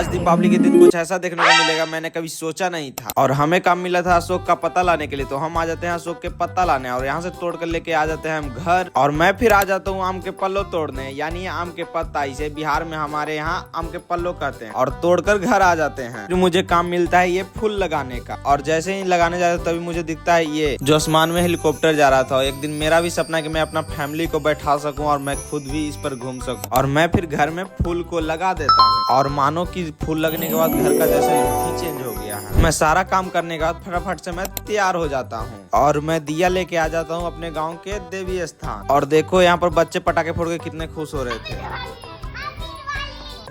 आज दीपावली के दिन कुछ ऐसा देखने को मिलेगा मैंने कभी सोचा नहीं था। और हमें काम मिला था अशोक का पत्ता लाने के लिए, तो हम आ जाते हैं अशोक के पत्ता लाने और यहाँ से तोड़ कर लेके आ जाते हैं हम घर। और मैं फिर आ जाता हूँ आम के पल्लो तोड़ने, यानी आम के पत्ता, इसे बिहार में हमारे यहाँ आम के पल्लो कहते हैं। और तोड़कर घर आ जाते हैं। फिर मुझे काम मिलता है ये फूल लगाने का, और जैसे ही लगाने जाते तभी मुझे दिखता है ये जो आसमान में हेलीकॉप्टर जा रहा था। एक दिन मेरा भी सपना है कि मैं अपना फैमिली को बैठा सकूं और मैं खुद भी इस पर घूम सकूं। और मैं फिर घर में फूल को लगा देता हूं, और मानो कि फूल लगने के बाद घर का जैसे लुक ही चेंज हो गया है। मैं सारा काम करने के बाद फटाफट से मैं तैयार हो जाता हूँ और मैं दिया लेके आ जाता हूँ अपने गाँव के देवी स्थान। और देखो यहाँ पर बच्चे पटाखे फोड़ के कितने खुश हो रहे थे,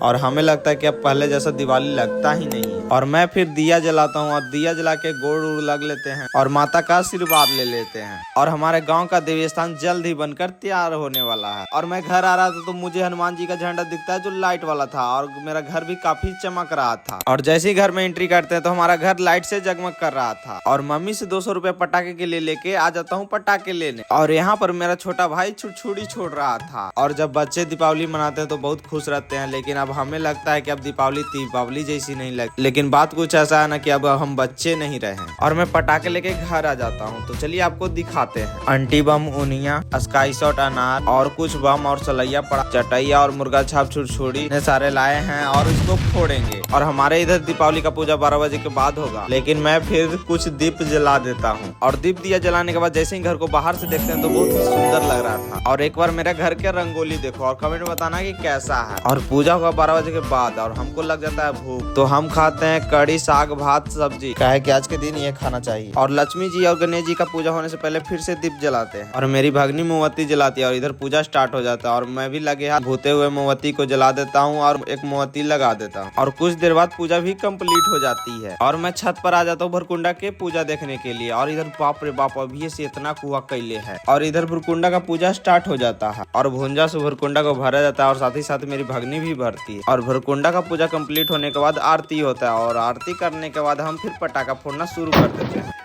और हमें लगता है कि अब पहले जैसा दिवाली लगता ही नहीं है। और मैं फिर दिया जलाता हूँ, और दिया जला के गोड़ उड़ लग लेते हैं और माता का आशीर्वाद ले लेते हैं। और हमारे गांव का देवी स्थान जल्द ही बनकर तैयार होने वाला है। और मैं घर आ रहा था तो मुझे हनुमान जी का झंडा दिखता है जो लाइट वाला था, और मेरा घर भी काफी चमक रहा था। और जैसे ही घर में एंट्री करते हैं तो हमारा घर लाइट से जगमग कर रहा था। और मम्मी से 200 रुपए पटाखे के लिए लेके आ जाता हूँ पटाखे लेने। और यहाँ पर मेरा छोटा भाई छुरछुरी छोड़ रहा था। और जब बच्चे दीपावली मनाते हैं तो बहुत खुश रहते हैं, लेकिन अब हमें लगता है कि अब दीपावली जैसी नहीं लगती। लेकिन बात कुछ ऐसा है ना कि अब हम बच्चे नहीं रहे। और मैं पटाखे लेके घर आ जाता हूँ, तो चलिए आपको दिखाते हैं। अंटी बम, उनिया, स्काई शॉट, अनार और कुछ बम और सलैया पड़ा, चटैया और मुर्गा छाप छुरछुरी ने सारे लाए हैं और इसको फोड़ेंगे। और हमारे इधर दीपावली का पूजा 12 बजे के बाद होगा, लेकिन मैं फिर कुछ दीप जला देता हूँ। और दीप दिया जलाने के बाद जैसे ही घर को बाहर से देखते हैं तो बहुत ही सुंदर लग रहा था। और एक बार मेरे घर के रंगोली देखो और कमेंट में बताना कि कैसा है। और पूजा होगा 12 बजे के बाद और हमको लग जाता है भूख, तो हम खाते हैं कड़ी, साग, भात, सब्जी, कहे कि आज के दिन ये खाना चाहिए। और लक्ष्मी जी और गणेश जी का पूजा होने से पहले फिर से दीप जलाते हैं। और मेरी भगनी मोमबत्ती जलाती है और इधर पूजा स्टार्ट हो जाता है। और मैं भी लगे हाथ भूते हुए मोमबत्ती को जला देता हूँ और एक मोमबत्ती लगा देता हूँ। और कुछ देर बाद पूजा भी कंप्लीट हो जाती है और मैं छत पर आ जाता हूँ भरकुंडा के पूजा देखने के लिए। और इधर बाप रे बाप, अभी से इतना कुआ कैले है। और इधर भरकुंडा का पूजा स्टार्ट हो जाता है और भुंजा से भरकुंडा को भरा जाता है, और साथ ही साथ मेरी भगनी भी भरती है। और भरकुंडा का पूजा कंप्लीट होने के बाद आरती होता है, और आरती करने के बाद हम फिर पटाखा फोड़ना शुरू कर देते हैं।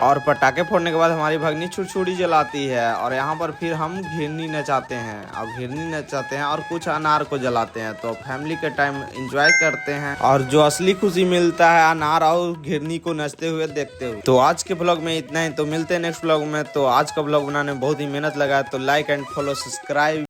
और पटाखे फोड़ने के बाद हमारी भगनी छुरछुरी जलाती है, और यहाँ पर फिर हम घिरनी नचाते हैं और कुछ अनार को जलाते हैं। तो फैमिली के टाइम एंजॉय करते हैं, और जो असली खुशी मिलता है अनार और घिरनी को नचते हुए देखते हुए। तो आज के ब्लॉग में इतना ही, तो मिलते हैं नेक्स्ट ब्लॉग में। तो आज का ब्लॉग बनाने में बहुत ही मेहनत लगा है, तो लाइक एंड फॉलो, सब्सक्राइब।